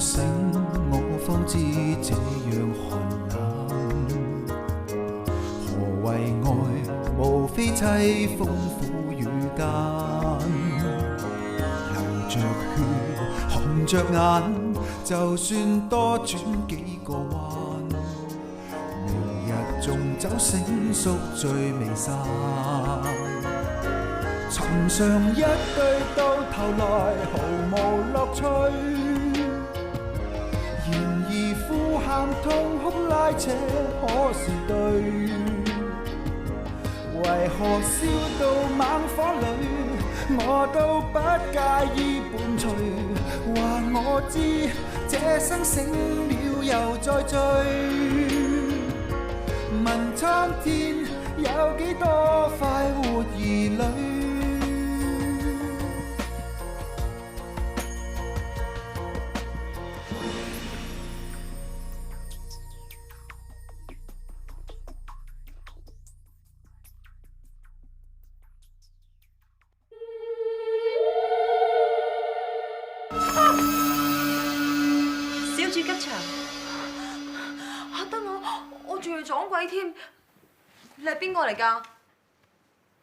醒，我方知這樣寒冷。何謂愛？無非凄風苦雨間，流着血，紅着眼，就算多轉幾個彎，明日縱酒醒宿醉未散。尋常一對到頭來毫無樂趣，然而呼喊痛哭拉扯可是對，為何燒到猛火裏我都不介意伴隨，話我知這生醒了又再醉，問蒼天有幾多快活兒女。嚇得我仲要撞鬼添！你係邊個嚟㗎？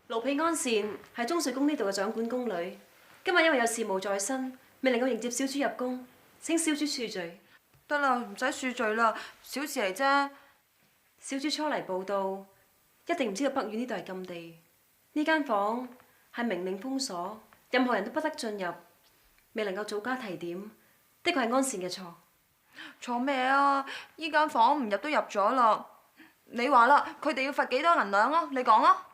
盧婢安善係鐘瑞宮呢度嘅掌管宮女，今日因為有事務在身，未能夠迎接小主入宮，請小主恕罪。得啦，唔使恕罪啦，小事嚟啫。小主初嚟報到，一定唔知道北院呢度係禁地，呢間房係明令封鎖，任何人都不得進入，未能夠早加提點，的確係安善嘅錯。錯咩啊？依間房唔入都入咗啦。你話啦，佢哋要罰幾多銀兩啊？你講啊！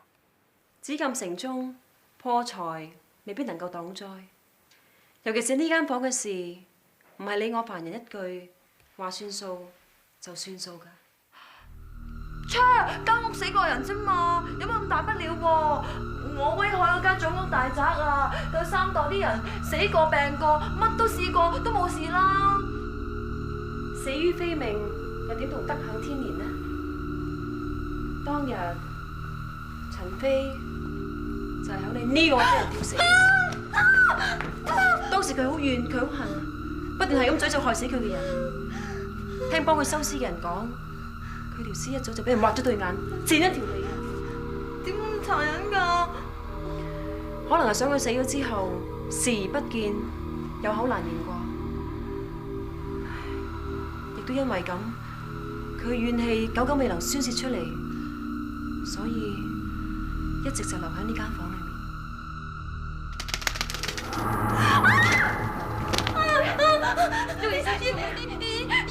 紫禁城中破財未必能夠擋災，尤其是呢間房嘅事，唔係你我凡人一句話算數就算數㗎。切，間屋死過人啫嘛，有乜咁大不了喎？我威海嗰間祖屋大宅啊，有3代啲人死過病過，乜都試過都冇事啦。死於非命，又點同得享天年呢？當日陳妃就係響你呢個位俾人吊死。當時佢好怨，佢好恨，不斷係咁詛咒害死佢嘅人。聽幫佢收屍嘅人講，佢條屍一早就俾人挖咗對眼，剪一條脷啊！點咁殘忍㗎？可能係想佢死咗之後視而不見，有口難言啩。亦都因為咁，佢嘅怨氣久久未能宣泄出嚟，所以一直就留喺呢間房裏面。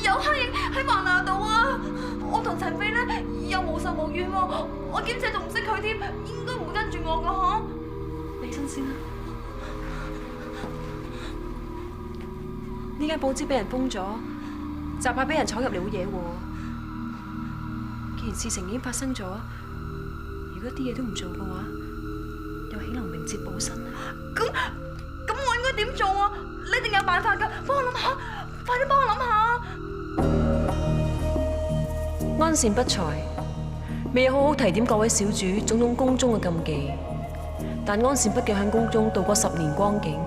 有黑影喺橫欄度啊！我同陳妃咧又無仇無怨喎，我兼且仲唔識佢添，應該唔會跟住我㗎嗬。你起身先啦。呢間報紙俾人封咗，就怕俾人闖入嚟好嘢喎。既然事情已經發生咗，如果啲嘢都唔做嘅話，又豈能明哲保身呢？咁我應該點做啊？你一定有辦法㗎，幫我諗下，快啲幫我諗下。安善不才，未有好好提點各位小主種種宮中嘅禁忌，但安善畢竟喺宮中度過10年光景，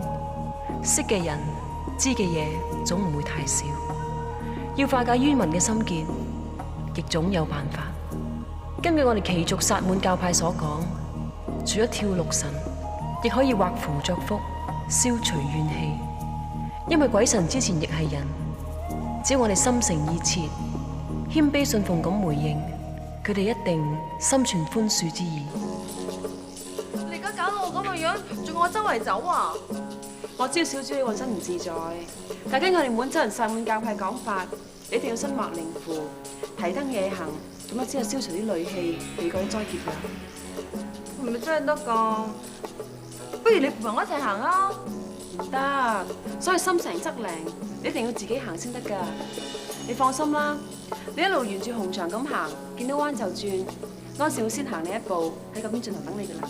識嘅人知嘅嘢總唔會太少。要化解冤民嘅心結，亦總有辦法。根據我哋奇族薩滿教派所講，除咗跳六神，亦可以畫符作福，消除怨氣。因為鬼神之前亦係人，只要我哋心誠意切、謙卑信奉咁回應，佢哋一定心存寬恕之意。你而家搞到我咁嘅樣，仲要我周圍走啊？我知小主你渾身唔自在，但根據我哋滿洲人薩滿教派講法，你一定要身畫靈符，提燈夜行，咁樣先係消除啲戾氣，避過啲災劫㗎。係咪真係得㗎？不如你陪我一齊行啊！唔得，所以心誠則靈，你一定要自己行先得㗎。你放心啦，你一路沿住紅牆咁行，見到彎就轉，安善會先行你一步，喺嗰邊盡頭等你㗎啦。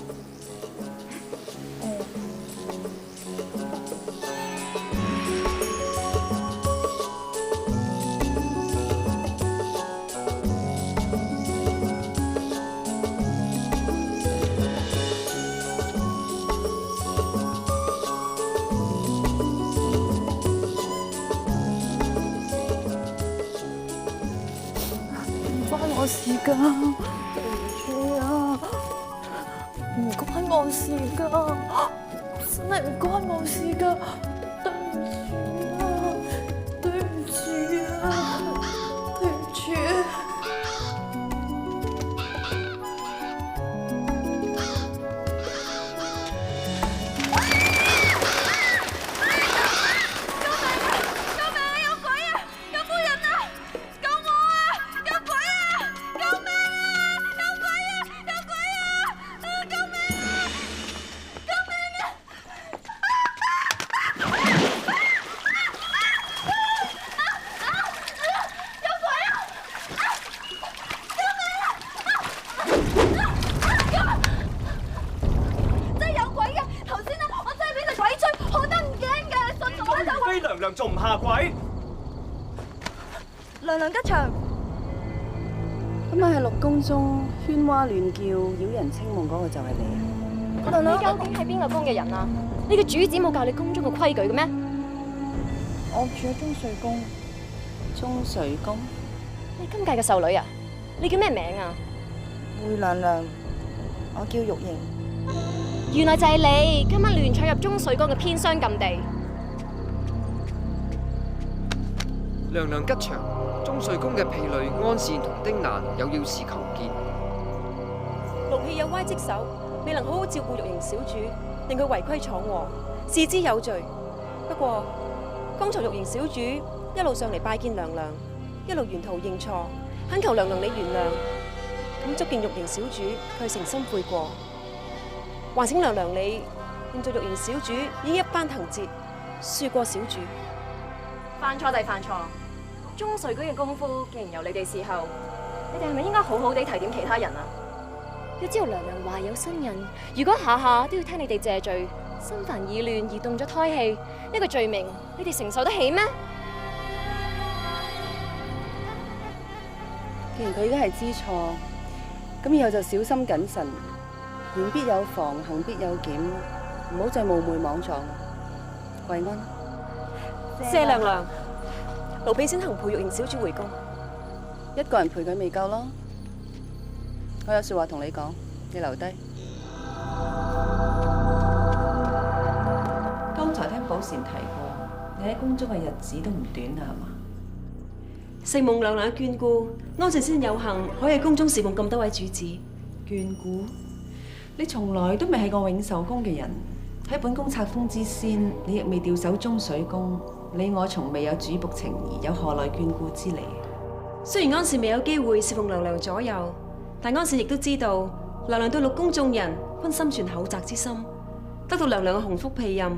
事㗎，對唔住啊，唔關我事㗎，真係唔關我事㗎，對唔住啊，對唔住啊。仲唔下跪？娘娘吉祥，咁啊喺六宮中喧嘩亂叫、擾人清夢嗰個就係你啊！娘娘究竟係邊個宮嘅人啊？你嘅主子冇教你宮中嘅規矩嘅咩？我住喺中水宮。中水宮？你今屆嘅秀女啊？你叫咩名啊？回娘娘，我叫玉瑩。原來就係你今晚亂闖入中水宮嘅偏廂禁地。娘娘吉祥，中水宮嘅婢女安善同丁蘭有要事求見。奴婢有歪職守，未能好好照顧玉瑩小主，令佢違規闖禍，視之有罪。不過剛才玉瑩小主一路上嚟拜見娘娘，一路沿途認錯，懇求娘娘你原諒。咁足見玉瑩小主佢誠心悔過，還請娘娘你令到玉瑩小主以一班藤節恕過小主。犯錯就係犯錯，中水居嘅功夫既然由你哋伺候，你哋係咪應該好好地提點其他人啊？要知道娘娘懷有身孕，如果下下都要聽你哋謝罪，心煩意亂而動咗胎氣，呢個罪名你哋承受得起咩？既然佢已經係知錯，咁以後就小心謹慎，言必有防，行必有檢，唔好再冒昧莽撞。跪安。謝娘娘，奴婢先行陪玉瑩小主回宮。一個人陪佢未夠咯，我有說話同你講，你留低。剛才聽寶禪提過，你喺宮中嘅日子都唔短啦，係嘛？承蒙娘娘嘅眷顧，安善先有幸可以喺宮中侍奉咁多位主子。眷顧？你從來都未係個永壽宮嘅人，喺本宮冊封之先，你亦未調守中水宮。你我從未有主僕情誼，有何來眷顧之理？雖然安善未有機會侍奉娘娘左右，但安善亦都知道娘娘對六宮眾人均心存厚澤之心，得到娘娘嘅鴻福庇蔭，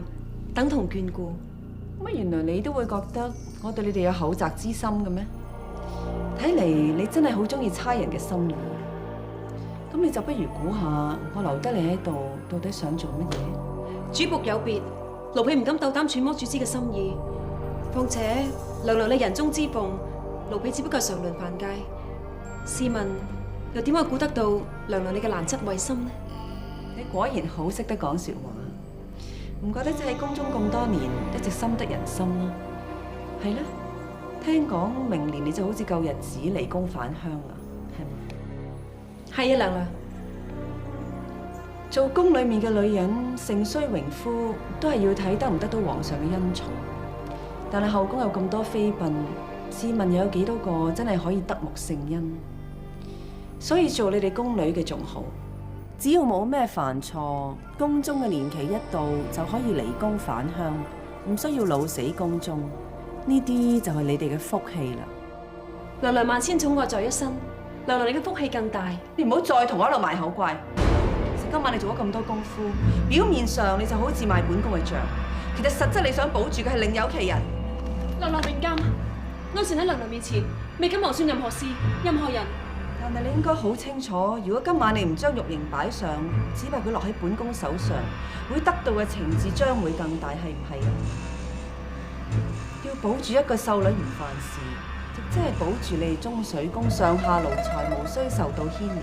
等同眷顧。乜原來你都會覺得我對你哋有厚澤之心嘅咩？睇嚟你真係好中意猜人嘅心意。咁你就不如估下，我留得你喺度，到底想做乜嘢？主僕有別，奴婢唔敢鬥膽揣摩主子嘅心意。況且娘娘你人中之鳳，奴婢只不過常鄰犯界。試問又點會顧得到娘娘你嘅蘭質衛心呢？你果然好識得講說話，唔覺得即喺宮中咁多年，一直深得人心啦？係啦，聽講明年你就好似夠日子離宮返鄉啦，係咪？係啊，娘娘。做宮裏面嘅女人，盛衰榮枯都係要睇得唔得到皇上嘅恩寵。但係後宮有咁多妃嬪，試問又有幾多個真係可以得木成恩？所以做你哋宮女嘅仲好，只要冇咩犯錯，宮中嘅年期一到就可以離宮返鄉，唔需要老死宮中。呢啲就係你哋嘅福氣啦。娘娘萬千寵愛在一身，娘娘你嘅福氣更大。你唔好再同我喺度賣口怪。今晚你做咗咁多功夫，表面上你就好似賣本宮嘅賬，其實實質你想保住嘅係另有其人。娘娘明鑑，安善喺娘娘面前未敢妄算任何事、任何人。但係你應該好清楚，如果今晚你唔將玉瑩擺上，只怕佢落喺本宮手上，會得到嘅懲治將會更大，係唔係啊？要保住一個秀女唔犯事，亦即係保住你哋中水宮上下奴才無需受到牽連。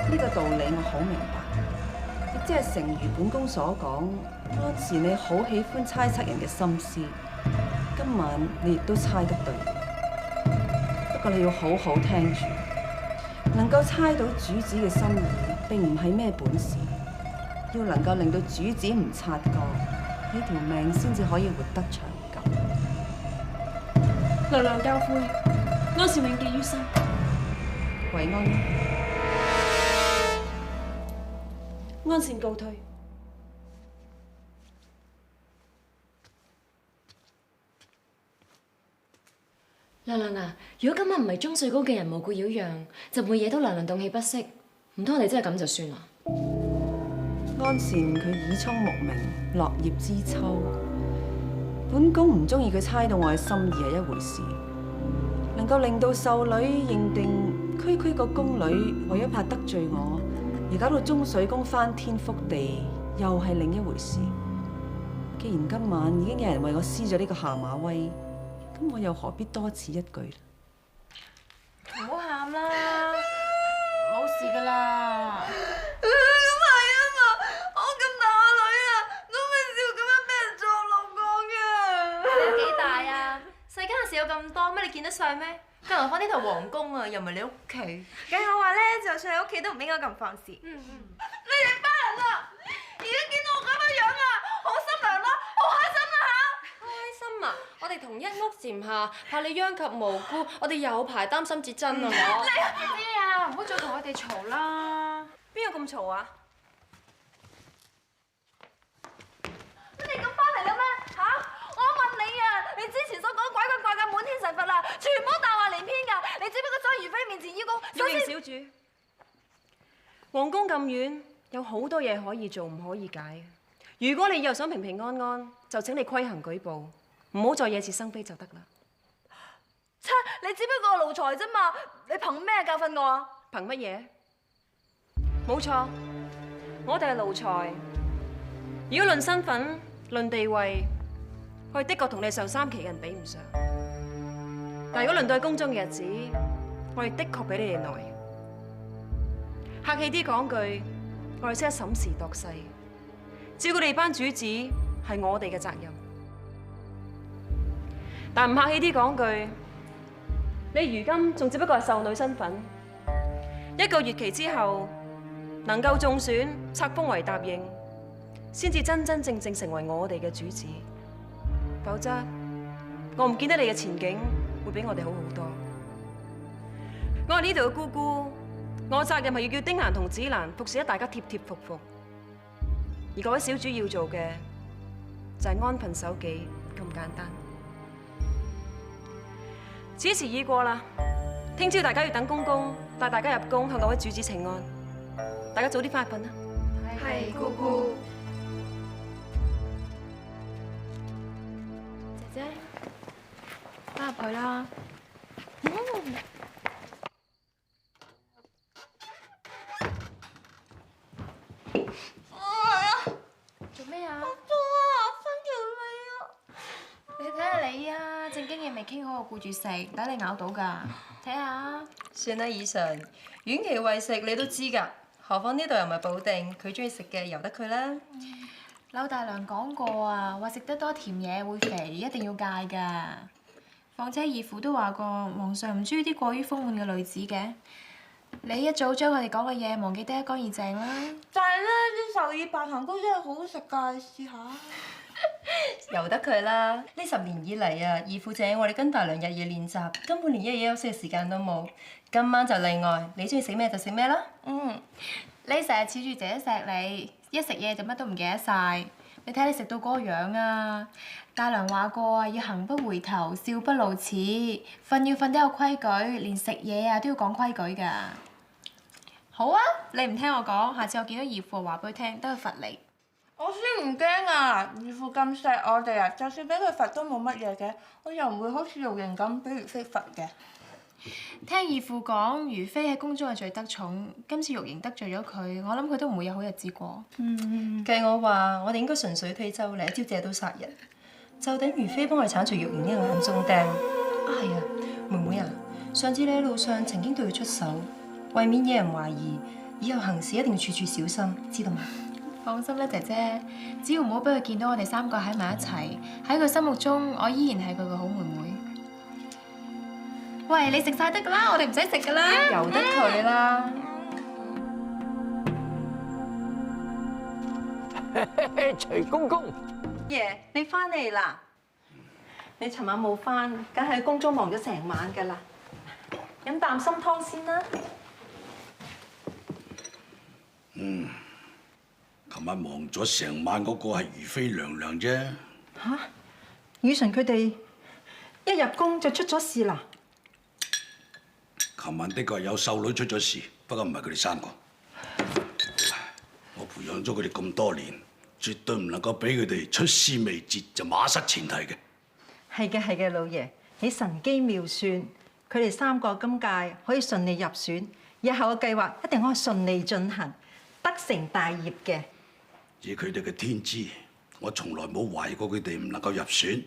呢個道理我好明白，亦即係誠如本宮所講，安善你好喜歡猜測人嘅心思。今晚你亦都猜得對，不過你要好好聽住。能夠猜到主子嘅心意並唔係咩本事，要能夠令到主子唔察覺，你條命先至可以活得長久。娘娘教誨，安善永記於心。為安，安善告退。娘娘啊，如果今晚唔係鐘水高嘅人無故擾攘，就唔會惹到娘娘動氣不息。唔通我哋真係咁就算啦？安善佢耳聰目明，落葉知秋。本宮唔中意佢猜到我嘅心意係一回事，能夠令到秀女認定區區個宮女為咗怕得罪我，而搞到鐘水宮翻天覆地，又係另一回事。既然今晚已經有人為我施咗呢個下馬威，咁我又何必多此一舉呢？唔好喊啦，冇事噶啦。咁係啊嘛，我咁大個女啊，都未試過咁樣俾人作弄過嘅。你有幾大啊？世間嘅事有咁多，乜你見得晒咩？更何況呢頭皇宮啊，又唔係你屋企。計我話咧，就算喺屋企都唔應該咁放肆。你哋班人啊，而家見到我咁樣樣啊，好心涼啦，好開心啊嚇！開心啊！我哋同一屋檐下，怕你殃及無辜，我哋有排擔心至真啊！我姐姐啊，唔好再同我哋嘈啦。邊有咁嘈啊？你哋咁翻嚟啦咩？嚇！我問你啊，你之前所講鬼怪怪嘅滿天神佛啊，全部大話連篇㗎！你只不過在如妃面前邀功，玉瑩小主，皇宮咁遠，有好多嘢可以做，唔可以解。如果你又想平平安安，就請你規行矩步，唔好再惹是生非就得啦。切！你只不過係奴才啫嘛，你憑咩教訓我啊？憑乜嘢？冇錯，我哋係奴才。如果論身份、論地位，我哋的確同你上三旗嘅人比唔上。但如果論到喺宮中嘅日子，我哋的確比你哋耐。客氣啲講句，我哋識得審時度勢，照顧你哋班主子係我哋嘅責任。但唔客氣啲講句，你如今仲只不過係秀女身份，一個月期之後能夠中選，冊封為答應，先至真真正正成為我哋嘅主子。否則，我唔見得你嘅前景會比我哋好好多。我係呢度嘅姑姑，我責任係要叫丁蘭同子蘭服侍得大家貼貼服服，而各位小主要做嘅就係安分守己咁簡單。此時已過啦，聽朝大家要等公公帶大家入宮向各位主子請安，大家早啲翻去瞓啦。係姑姑。姐姐，翻入去啦。做咩啊？你睇下你啊，正經嘢未傾好，我顧住食，等你咬到㗎。睇下。算啦，以上婉琪餵食你都知㗎，何況呢度又唔係保定，佢中意食嘅由得佢啦。柳大娘講過啊，話食得多甜嘢會肥，一定要戒㗎。況且義父都話過，皇上唔中意啲過於豐滿嘅女子嘅。你一早將佢哋講嘅嘢忘記得一乾二淨啦。但係咧，啲壽耳白糖糕真係好好食㗎，你試下。由得佢啦！呢10年以嚟啊，義父請我哋跟大娘日夜練習，根本連一夜休息嘅時間都冇。今晚就例外，你中意食咩就食咩啦。你成日恃住姐姐錫你，一食嘢就乜都唔記得晒。你睇你食到嗰個樣啊！大娘話過啊，要行不回頭，笑不露齒，瞓要瞓得有規矩，連食嘢啊都要講規矩㗎。好啊，你唔聽我講，下次我見到義父話俾佢聽，都去罰你。我先唔驚啊！義父咁錫我哋啊，就算俾佢罰都冇乜嘢嘅，我又唔會好似玉瑩咁俾如妃罰嘅。聽義父講，如妃喺宮中嘅罪得重，今次玉瑩得罪咗佢，我諗佢都唔會有好日子過。計我話，我哋應該順水推舟，嚟一招借刀殺人，就等如妃幫我哋剷除玉瑩呢個眼中釘。係啊，妹妹啊，上次你喺路上曾經對佢出手，為免惹人懷疑，以後行事一定要處處小心，知道嗎？放心啦，姐姐，只要唔好俾佢見到我哋3個喺埋一齊，喺佢心目中，我依然係佢個好妹妹。喂，你食晒得㗎啦，我哋唔使食㗎啦。由得佢啦。徐公公，爺，你翻嚟啦？你尋晚冇翻，梗係喺宮中忙咗成晚㗎啦。飲啖參湯先啦。琴晚忙咗成晚嗰個係如妃娘娘啫。嚇！雨辰佢哋一入宮就出咗事啦。琴晚的確有秀女出咗事，不過唔係佢哋三個。我培養咗佢哋咁多年，絕對唔能夠俾佢哋出師未捷就馬失前蹄嘅。係嘅，老爺，你神機妙算，佢哋三個今屆可以順利入選，日後嘅計劃一定可以順利進行，得成大業嘅。以佢哋嘅天資，我從來冇懷疑過佢哋唔能夠入選。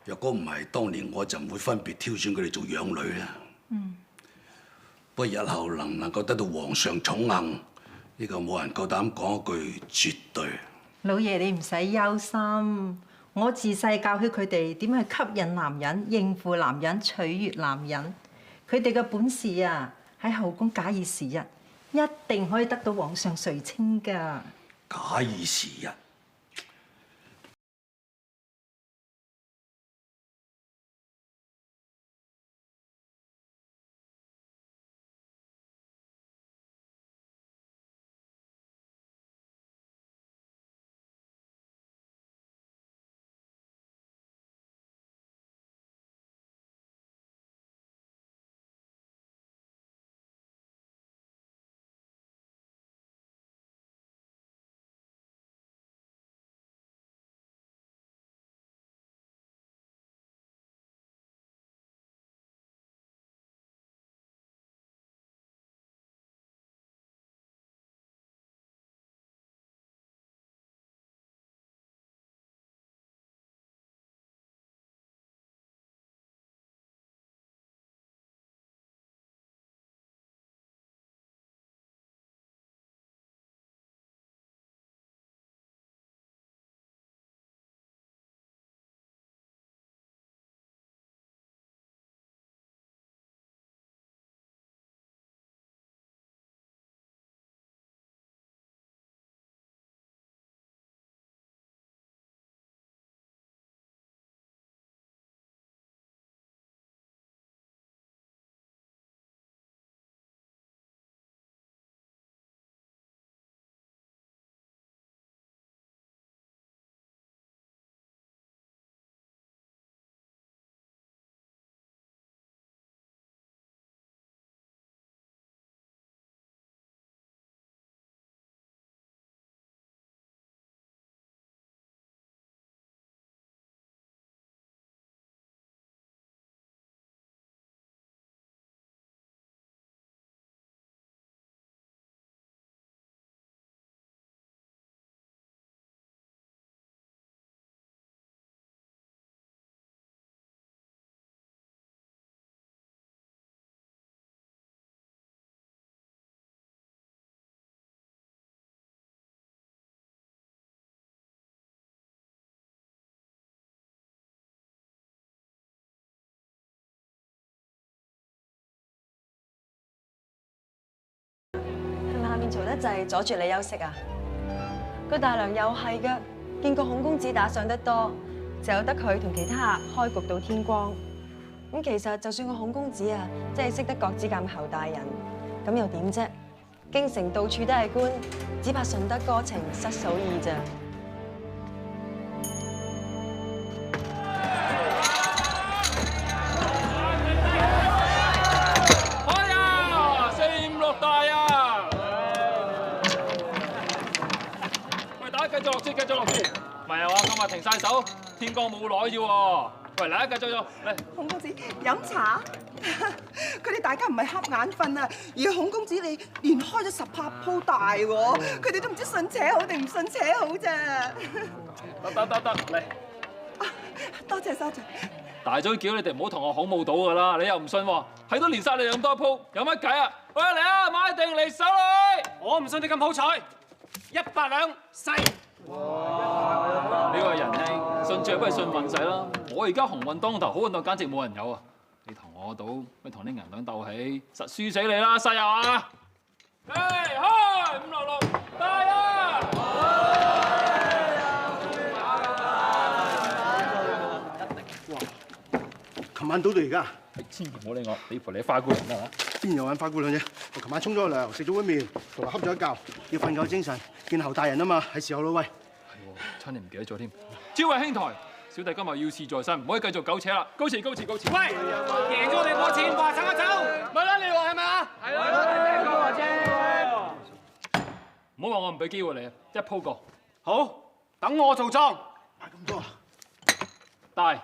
若果唔係，當年我就唔會分別挑選佢哋做養女啦。不過日後能唔能夠得到皇上寵幸，呢個冇人夠膽講一句絕對。老爺你唔使憂心，我自細教曉佢哋點去吸引男人、應付男人、取悅男人。佢哋嘅本事啊，喺後宮假以時日，一定可以得到皇上垂青㗎。假以時日。下面嘈得滯，阻住你休息啊！個大娘又係㗎，見過孔公子打賞得多，就由得佢同其他客開局到天光。咁其實就算個孔公子啊，真係識得國子監侯大人，咁又點啫？京城到處都係官，只怕順得哥情失嫂意咋。繼續落先，唔係啊嘛，今日停晒手，天光冇耐啫喎。喂，嚟啊，繼續咗嚟。孔公子飲茶，佢哋大家唔係瞌眼瞓啊，而係孔公子你連開咗18鋪大喎，佢哋都唔知信扯好定唔信扯好咋。得嚟。多謝收謝。大嘴叫你哋唔好同我孔武賭㗎啦，你又唔信喎，係都連晒你咁多鋪，有乜計啊？喂，嚟啊，買定嚟手女。我唔信你咁好彩，100兩細。哇！呢個仁兄，信著不如信運勢啦。我而家鴻運當頭，好運到簡直冇人有啊！你同我賭，咪同啲銀兩鬥起，實輸死你啦，細友啊！開566大啊！琴晚賭到而家，千祈唔好理我，你陪你花姑娘得啦。邊有玩花姑娘啫？我琴晚沖咗個涼，食咗碗麵，同埋瞌咗一覺，要瞓夠精神，見侯大人啊嘛，係時候咯喂。係喎，差啲唔記得咗添。諸位兄台，小弟今日要事在身，唔可以繼續苟且啦。告辭，告辭，告辭。喂，贏咗我哋個錢，話走就走，咪啦你話係咪啊？係咯，唔好話我唔俾機會你啊！一鋪過。好，等我做莊。買咁多啊？大。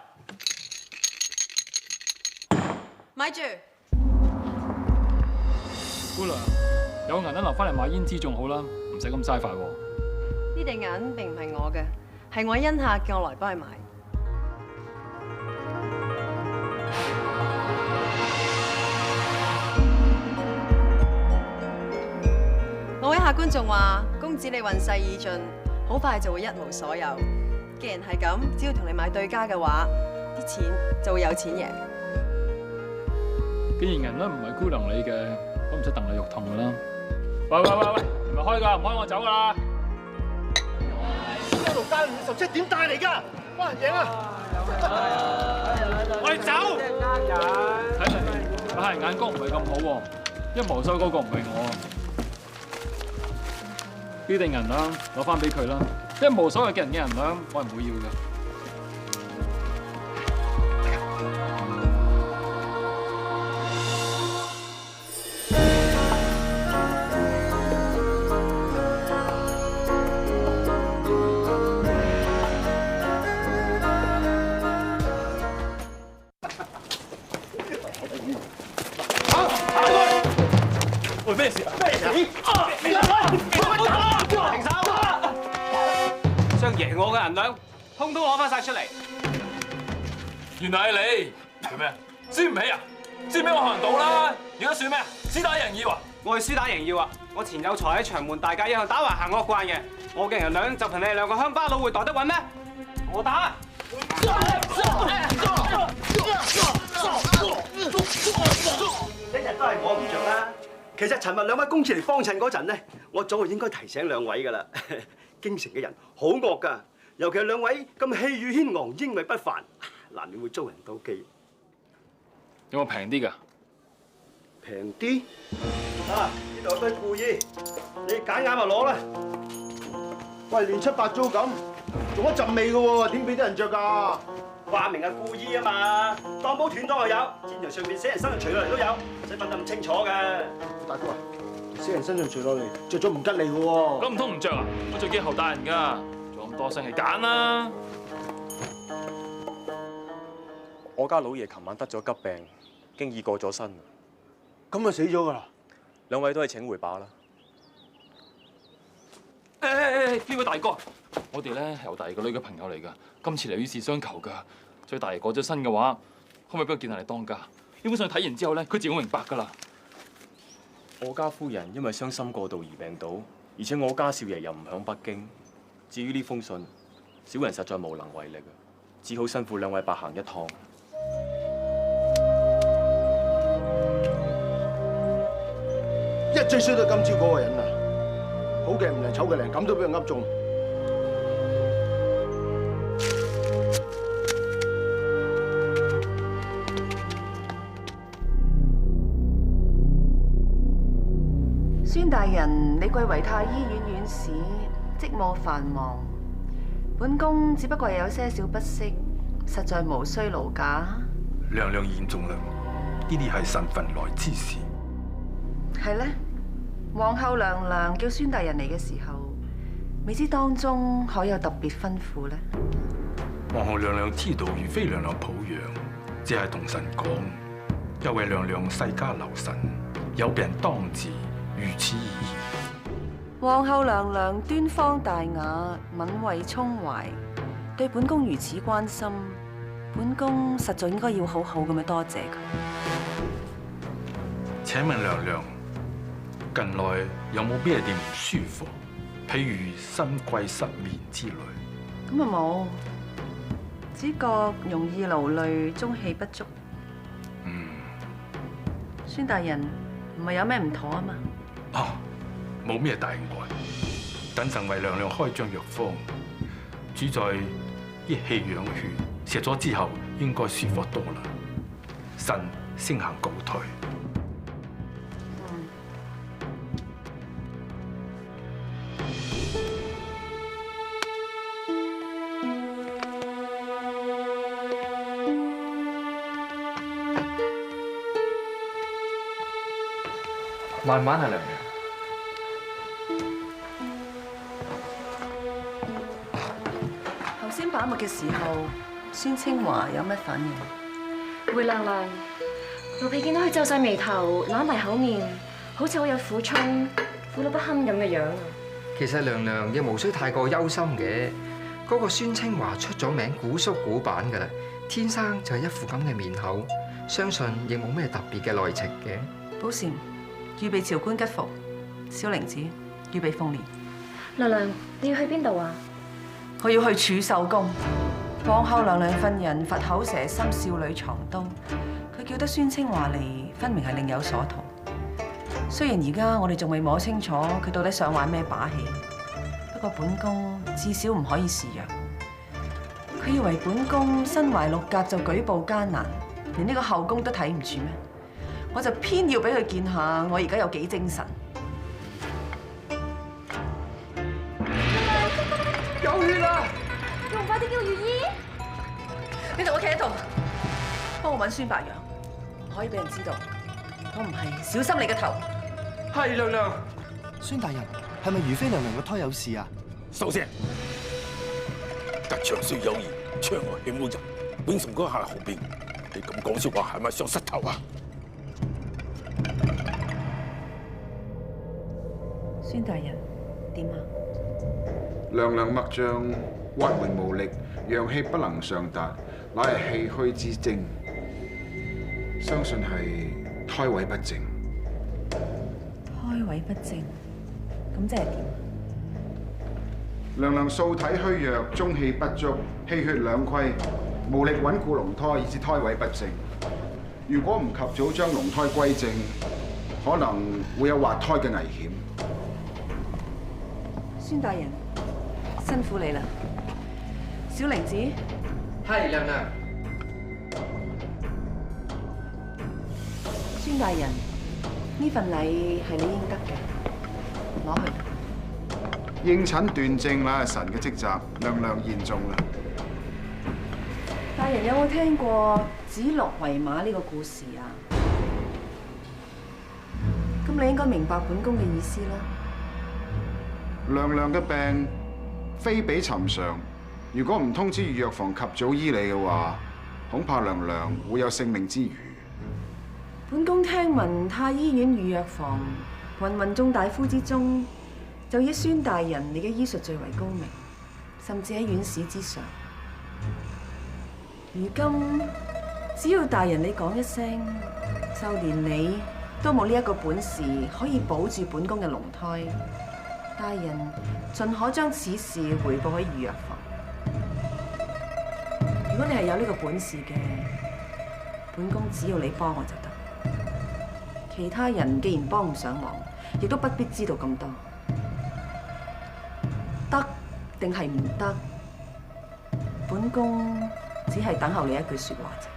咪住，姑娘，有銀兩留翻嚟買胭脂仲好啦，唔使咁嘥法喎。呢地銀並唔係我嘅，係我恩客叫我來幫佢買。我位客官仲話，公子你運勢已盡，好快就會一無所有。既然係咁，只要同你買對家嘅話，啲錢就會有錢贏。既然銀兩唔係姑娘你嘅，我唔使戥你肉痛噶啦。喂，唔係開㗎，唔開我走㗎啦。6加57點大嚟㗎？哇，贏啊！我哋走。睇嚟我係眼光唔係咁好喎，一無收嗰個唔係我。呢定銀兩攞翻俾佢啦，一無所謂嘅人嘅銀兩，我係唔會要嘅。喂，咩事啊？咩事？停手！想贏我嘅銀兩，通通攞翻晒出嚟。原來係你做咩？輸唔起啊？輸俾我行到啦！而家算咩啊？輸打贏要啊！我係輸打贏要啊！我前有財喺長門大街，一向打橫行惡慣嘅。我嘅銀兩就憑你哋兩個鄉巴佬會袋得穩咩？我打！一日都係我唔着啦。其實尋日兩位公子嚟幫襯嗰陣咧，我早就應該提醒兩位㗎啦。京城嘅人好惡㗎，尤其係兩位咁氣宇軒昂、英偉不凡，難免會遭人妒忌。有冇平啲㗎？平啲？啊！呢度有堆布衣，你揀啱就攞啦。喂，亂七八糟咁，仲一陣味嘅喎，點俾啲人着㗎？話明係故意啊嘛，當鋪斷檔又有，戰場上面死人身上除落嚟都有，使問得咁清楚嘅。大哥啊，死人身上除落嚟，着咗唔吉利嘅喎。咁唔通唔着啊？我最驚後大人㗎，仲咁多聲氣揀啦。我家老爺琴晚得咗急病，經已過咗身。咁咪死咗㗎啦？兩位都係請回吧啦。呢位大哥，我哋咧係有第二個女嘅朋友嚟㗎，今次嚟於事相求㗎。所以大爺過咗身嘅話，可唔可以俾我見下你當家？基本上睇完之後咧，佢自然會明白㗎啦。我家夫人因為傷心過度而病倒，而且我家少爺又唔響北京。至於呢封信，小人實在無能為力啊，只好辛苦兩位白行一趟。一追衰到今朝嗰個人啊，好嘅唔靈，醜嘅靈，咁都俾人噏中。孫大人，你貴為太醫院院士，職務繁忙，本宮只不過有些少不適，實在無需勞駕。娘娘言重啦，呢啲係神份來之事。係呢，皇后娘娘叫孫大人嚟嘅時候，未知當中可有特別吩咐呢？皇后娘娘知道如妃娘娘抱恙，只係同神講，又為娘娘世家留神，有病當治。如此而已。皇后娘娘端方大雅，敏慧聰懷，對本宮如此關心，本宮實在應該要好好咁樣多謝佢。請問娘娘，近來有冇咩點唔舒服？譬如心悸失眠之類。咁啊冇，只覺容易勞累，中氣不足。孫大人唔係有咩唔妥啊嘛？哦，冇咩大礙。等陣為娘娘開張藥方，主在益氣養血，食咗之後應該舒服多啦。臣先行告退。慢慢啊，娘娘。頭先把脈嘅時候，孫清華有咩反應？回娘娘，奴婢見到佢皺晒眉頭，攬埋口面，好似好有苦衷、苦到不堪咁嘅樣啊！其實娘娘亦無需太過憂心嘅。嗰個孫清華出咗名古縮古板㗎啦，天生就係一副咁嘅面口，相信亦冇咩特別嘅內情嘅。寶蟾，預備朝冠吉服；小玲子，預備鳳簾。娘娘，你要去邊度啊？我要去儲秀宮。皇后娘娘份人佛口蛇心，少女藏刀。佢叫得孫清華嚟，分明係另有所圖。雖然而家我哋仲未摸清楚佢到底想玩咩把戲，不過本宮至少唔可以示弱。佢以為本宮身懷六甲就舉步艱難，連呢個後宮都睇唔住咩？我就偏要俾佢見下我而家有幾精神。有血啦！仲唔快啲叫御醫？你同我企喺度，幫我揾孫白楊，唔可以俾人知道。我唔係，小心你嘅頭。係娘娘。孫大人，係咪如妃娘娘個胎有事啊？收聲！吉祥雖有言，窗外豈冇人。永崇閣下後邊，你咁講説話係咪上膝頭啊？孫大人，點啊？娘娘脈象滑緩無力，陽氣不能上達，乃係氣虛之徵，相信係胎位不正。胎位不正，咁即係點？娘娘素體虛弱，中氣不足，氣血兩虧，無力穩固龍胎，以致胎位不正。如果唔及早將龍胎歸正，可能會有滑胎嘅危險。孫大人，辛苦你啦。小玲子，係娘娘。孫大人，呢份禮係你應得嘅，攞去。應診斷症乃係神嘅職責，娘娘言重啦。大人有冇聽過指鹿為馬呢個故事啊？咁你應該明白本宮嘅意思啦。娘娘嘅病非比尋常，如果唔通知御藥房及早醫你嘅話，恐怕娘娘會有性命之虞。本宮聽聞太醫院御藥房芸芸眾大夫之中，就以孫大人你嘅醫術最為高明，甚至喺院士之上。如今只要大人你講一聲，就連你都冇呢一個本事可以保住本宮嘅龍胎。大人盡可將此事回報喺御藥房。如果你係有呢個本事嘅，本宮只要你幫我就得。其他人既然幫唔上忙，亦都不必知道咁多。得定係唔得，本宮只係等候你一句説話啫。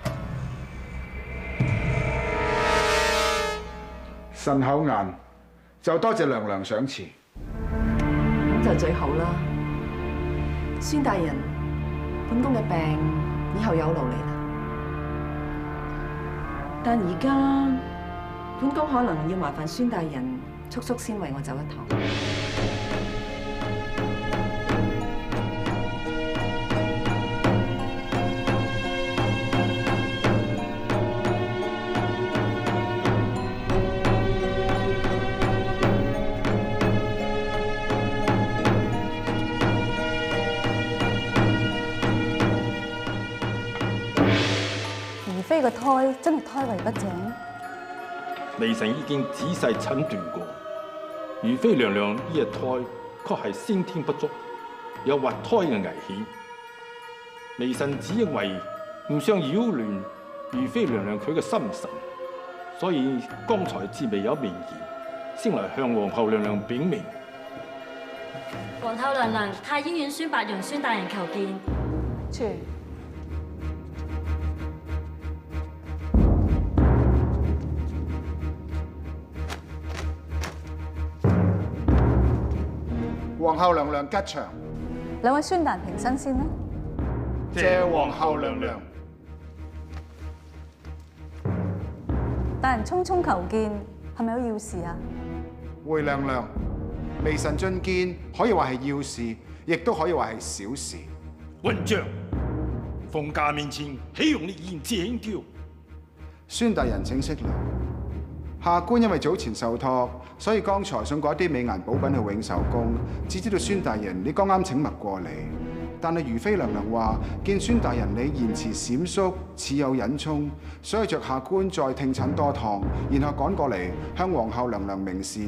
神口硬，就多謝娘娘賞賜。咁就最好啦。孫大人，本宮嘅病以後有勞你啦。但而家本宮可能要麻煩孫大人速速先為我走一趟。妃個胎真係胎位不正，微臣已經仔細診斷過，如妃娘娘呢一胎確係先天不足，有滑胎嘅危險。微臣只因為唔想擾亂如妃娘娘佢嘅心神，所以剛才至未有明言，先嚟向皇后娘娘稟明。皇后娘娘，太醫院孫伯陽孫大人求見。傳。皇后娘娘吉祥。兩位孫大人平身先啦。謝皇后娘娘。大人匆匆求見，係咪有要事啊？回娘娘，微臣進見可以話係要事，亦都可以話係小事。混帳！鳳駕面前豈容你言辭輕佻？孫大人請息怒。下官因為早前受託，所以剛才送過一啲美顏補品去永壽宮，只知道孫大人你剛啱請密過嚟。但係如妃娘娘話見孫大人你言辭閃縮，似有隱衷，所以着下官再聽診多趟，然後趕過嚟向皇后娘娘明示，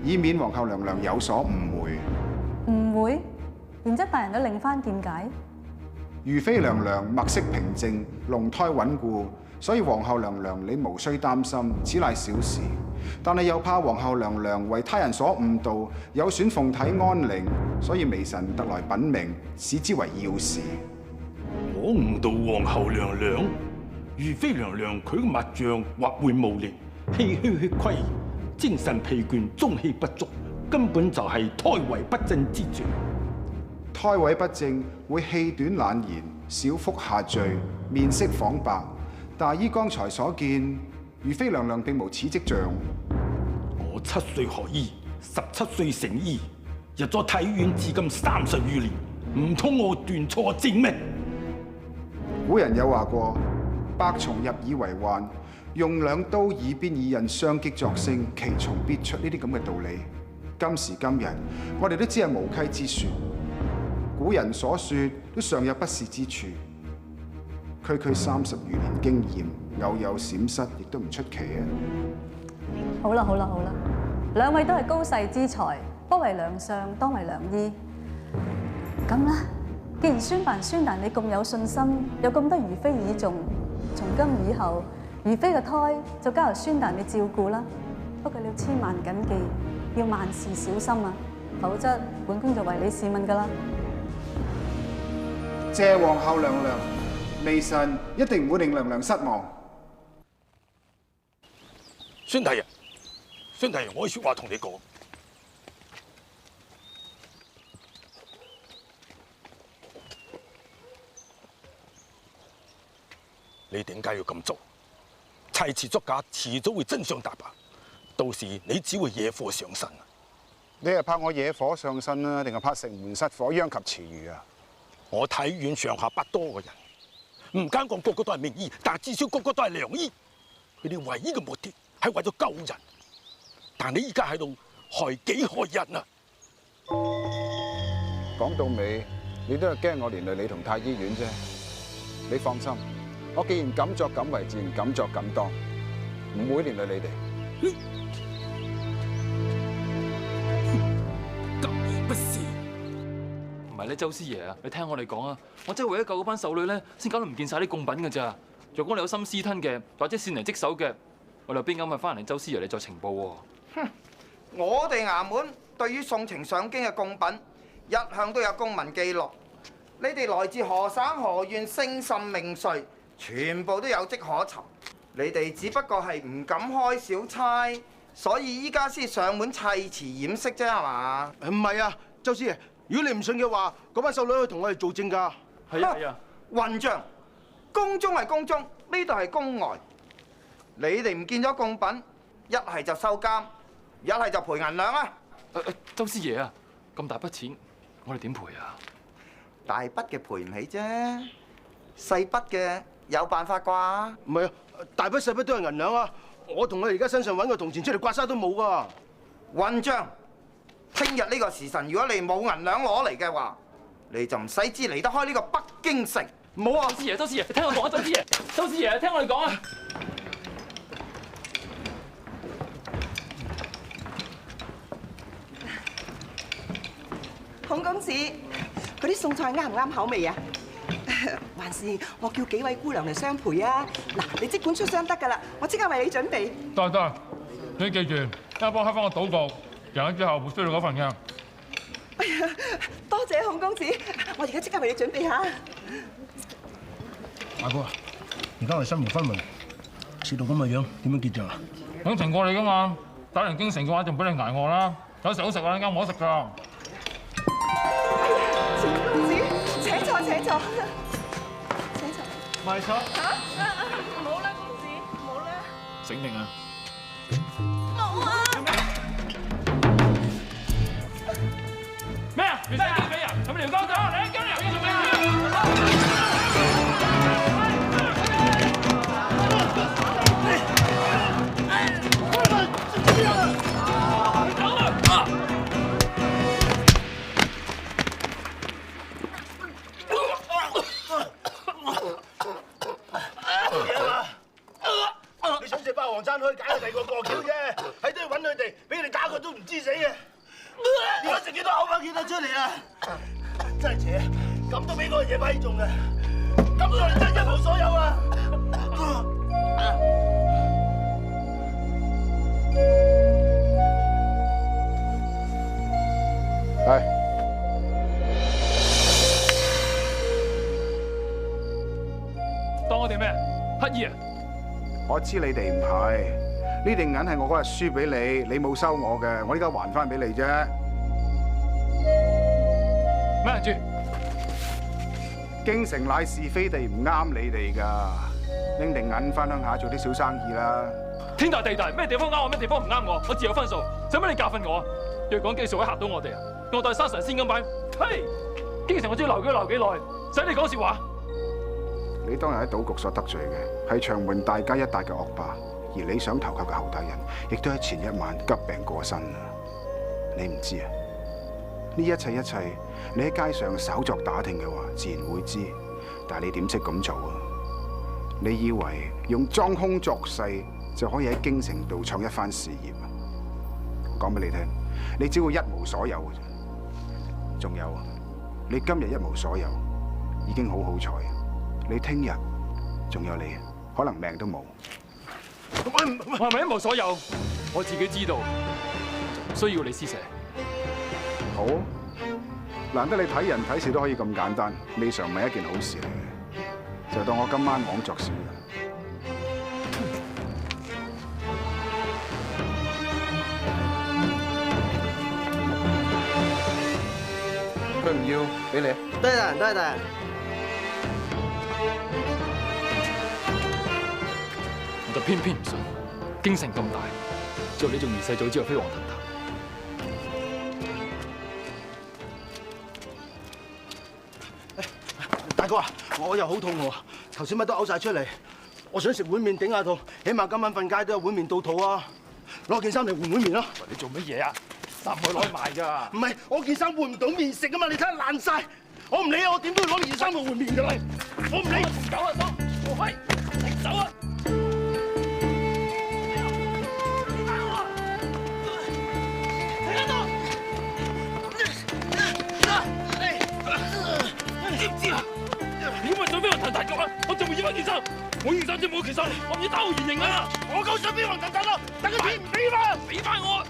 以免皇后娘娘有所誤會。誤會？然則大人都另番見解。如妃娘娘脈色平靜，龍胎穩固，所以皇后娘娘你無需擔心，此乃小事。但係又怕皇后娘娘為他人所誤導，有損鳳體安寧，所以微臣特來稟明，視之為要事。我誤導皇后娘娘，如妃娘娘佢嘅脈象或會無力，氣虛血虧，精神疲倦，中氣不足，根本就係胎位不正之象。胎位不正會氣短懶言，小腹下墜，面色仿白。但依剛才所見，如妃娘娘並無此跡象。我7歲學醫，17歲成醫，入咗太醫院至今30餘年，唔通我斷錯症咩？古人有話過：百蟲入耳為患，用兩刀耳邊耳刃相擊作聲，其蟲必出，呢啲咁嘅道理。今時今日，我哋都只係無稽之説。古人所說都尚有不是之處。區區30餘年經驗，偶有閃失，亦都唔出奇啊！好啦，兩位都係高世之才，不為良相，當為良醫。咁啦，既然孫伯孫大你咁有信心，有咁多如妃倚重，從今以後，如妃嘅胎就交由孫大你照顧啦。不過你要千萬謹記，要萬事小心啊，否則本宮就為你試問㗎啦。謝皇后娘娘，微臣一定唔會令娘娘失望。孫大人，孫大人，我有説話同你講。你點解要咁做？砌詞作假，遲早會真相大白，到時你只會惹禍上身。你係怕我惹火上身啊，定係怕城門失火殃及池魚啊？我體院上下不多個人，唔敢講個個都係名醫，但係至少個個都係良醫。佢哋唯一嘅目的係為咗救人，但你依家喺度害己害人啊！講到尾，你都係驚我連累你同太醫院啫。你放心，我既然敢作敢為，自然敢作敢當，唔會連累你哋。急而不是。唔係咧，周師爺啊，你聽我哋講啊，我真係為咗救嗰班秀女咧，先搞到唔見晒啲貢品㗎咋。若果你有心私吞嘅，或者擅離職守嘅，我哋邊咁咪翻嚟周師爺你再呈報喎。哼！我哋衙門對於送呈上京嘅貢品，一向都有公文記錄。你哋來自何省何縣，姓甚名誰，全部都有跡可尋。你哋只不過係唔敢開小差，所以依家先上門砌詞掩飾啫，係嘛？唔係啊，周師爺，如果你唔信嘅話，嗰班秀女去同我哋做證㗎。係啊，混帳！宮中係宮中，呢度係宮外。你哋唔見咗貢品，一係就收監，一係就賠銀兩啊！周師爺啊，咁大筆錢，我哋點賠啊？大筆嘅賠唔起啫，細筆嘅有辦法啩？唔係啊，大筆細筆都係銀兩啊！我同我而家身上揾個銅錢出嚟刮痧都冇㗎。混帳！聽日呢個時辰，如果你冇銀兩攞嚟嘅話，你就唔使知離得開呢個北京城。唔好啊！周師爺，周師爺，聽我講啊！周師爺，周師爺，聽我哋講啊！孔公子，嗰啲餸菜啱唔啱口味啊？還是我叫幾位姑娘嚟相陪啊？嗱，你即管出雙得㗎啦，我即刻為你準備。得，你記住，一幫開翻個賭局，贏咗之後會需要嗰份嘅。哎呀，多謝孔公子，我而家即刻為你準備下。阿哥啊，而家我哋身無分文，蝕到咁嘅樣，點樣結帳啊？應承過你噶嘛，打完京城嘅話，仲俾你捱餓啦。有食好食啊，陣間冇得食㗎。錢公子，請坐，請坐，請坐。咪坐。唔好啦，公子，唔好啦。醒定啊！冇啊！咩啊？你真係機俾人，係咪撩交咗？你交你又要做咩啊？你想食霸王餐可以解佢第二個過橋啫，喺度揾佢哋，俾佢哋打佢都唔知死嘅。而家食幾多口粉見得出嚟啊！真係邪，咁都俾嗰個野批中嘅，咁我哋真係一無所有啊！係。當我哋咩？乞兒啊！我知你哋唔係，呢定銀係我嗰日輸俾你，你冇收我嘅，我依家還翻俾你啫。咩人住？京城乃是非地，唔啱你哋㗎，拎定銀翻鄉下做啲小生意啦。天大地大，咩地方啱我，咩地方唔啱我，我自有分數，使乜你教訓我啊？若講技術可以嚇到我哋啊，我代山神仙咁擺，嘿！京城我知留幾耐，使你講笑話？你當日喺賭局所得罪嘅係長門大街一帶嘅惡霸，而你想投靠嘅侯大人，亦都喺前一晚急病過身啊！你唔知啊？呢一切，你喺街上稍作打聽嘅話，自然會知。但係你點識咁做啊？你以為用裝腔作勢就可以喺京城度闖一番事業啊？講俾你聽，你只會一無所有嘅啫。仲有啊，你今日一無所有，已經好好彩。你聽日仲有你，可能命都冇。我係咪一無所有？我自己知道，唔需要你施捨。好，難得你睇人睇事都可以咁簡單，未嘗唔係一件好事嚟嘅。就當我今晚枉作小人。佢唔要，俾你。多謝大人，多謝大人。我就偏偏唔信，京城咁大，做你仲二世祖之後飛黃騰達。大哥啊，我又好肚餓，頭先乜都嘔晒出嚟，我想食碗麵頂下肚，起碼今晚瞓街都有碗麵到肚啊！攞件衫嚟換碗麵啦！你做乜嘢啊？衫可以攞去賣㗎。唔係，我件衫換唔到麵食啊嘛！你睇下爛晒，我唔理啊！我點都要攞件衫去換麵㗎啦！我唔理。走啊，走！喂，你走啊！知唔知啊？你咁咪想飛黃騰達嘅話，我就會要翻件衫。我件衫先冇件衫，我唔要打回原形啊！我夠想飛黃騰達咯，等佢錢唔俾嘛，俾翻我！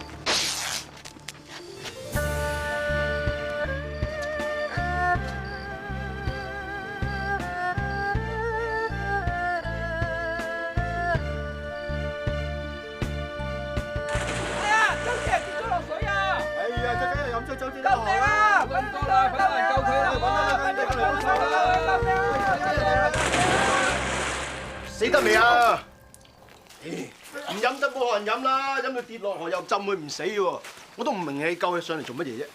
哎呀，周姐跌咗落水啊！哎呀，最緊要飲醉酒先救命啊！揾多啦，快啲嚟救佢啦！死得未啊？唔飲得冇可能飲啦，飲到跌落河又浸佢唔死喎。我都唔明你救佢上嚟做乜嘢啫？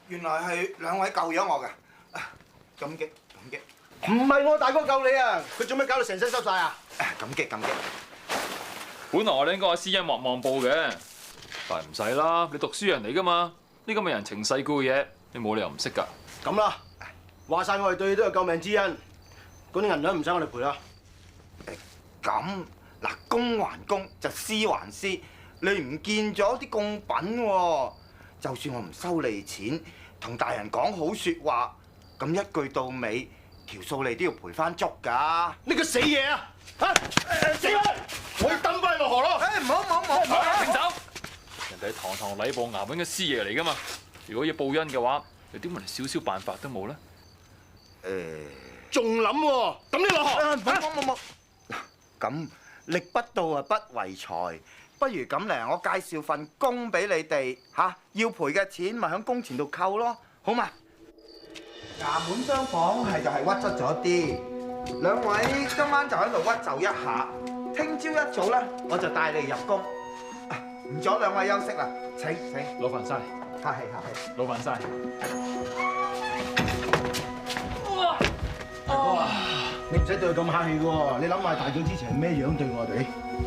原來係兩位救咗我㗎，感激感激。唔係我大哥救你啊！佢做咩搞到成身濕晒啊？感激感激。本來我哋應該施恩莫望報嘅，但係唔使啦，你讀書人嚟㗎嘛，呢咁嘅人情世故嘅嘢，你冇理由唔識㗎。咁啦，話晒我哋對你都有救命之恩，嗰啲銀兩唔使我哋賠啦。咁嗱，公還公就私還私，你唔見咗啲貢品喎。就算我唔收你錢，同大人講好説話，咁一句到尾，條數你都要賠翻足㗎。你個死嘢啊！嚇死佢！我要抌翻落河咯！誒唔好，停手！人哋係堂堂禮部衙門嘅師爺嚟㗎嘛，如果要報恩嘅話，你點會連少少辦法都冇咧？仲諗喎？抌你落河！冇。咁力不到啊不為財，不如咁嚟，我介紹份工俾你哋嚇，要賠嘅錢咪喺工錢度扣咯，好嘛？衙門間房係就係屈質咗啲，兩位今晚就喺度屈就一下，聽朝一早咧我就帶你入宮，唔阻兩位休息啦，請。老范生，客氣。老范生。哇！你唔使對佢咁客氣嘅喎，你諗下大獎之前係咩樣對我哋？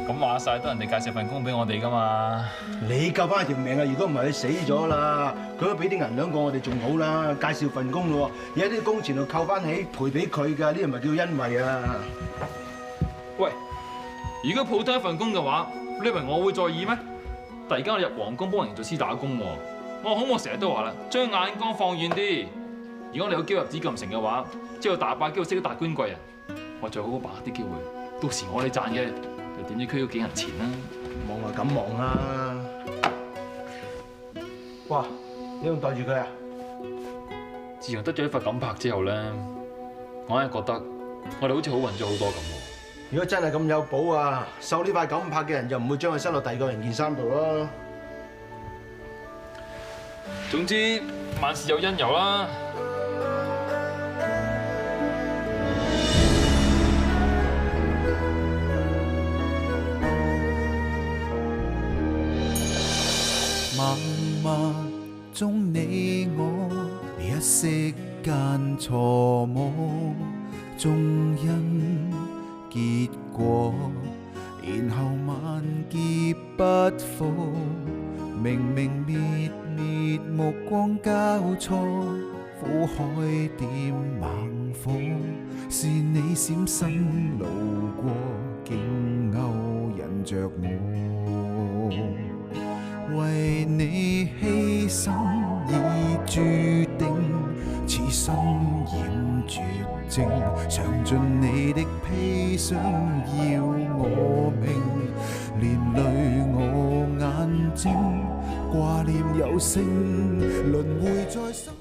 咁話晒都人哋介紹份工俾我哋㗎嘛。你救翻條命啊！如果唔係佢死咗啦，佢都俾啲銀兩過我哋仲好啦。介紹份工咯，而家啲工錢度扣翻起賠俾佢㗎，呢啲唔係叫恩惠啊！喂，如果普通一份工嘅話，你以為我會在意咩？但而家我入皇宮幫人做私打工喎，我好我成日都話啦，將眼光放遠啲。如果你有機會入紫禁城嘅話，即係有大把機會識到大官貴人，我最好把握啲機會，到時我哋賺嘅，又點知區嗰幾銀錢啦？望啊咁望啊！哇！你仲袋住佢啊？自從得咗一塊錦帕之後咧，我硬係覺得我哋好似好運咗好多咁喎。如果真係咁有寶啊，收呢塊錦帕嘅人就唔會將佢塞落第二個人件衫度咯。總之萬事有因由啦。默默中你我一息間錯摸，終因結果，然後萬劫不復，明明滅滅目光交錯，苦海點猛火，是你閃身路過，竟勾引着我。為你犧牲已注定，此生染絕症，嘗盡你的砒霜要我命，連累我眼睛，掛念有聲輪迴在心。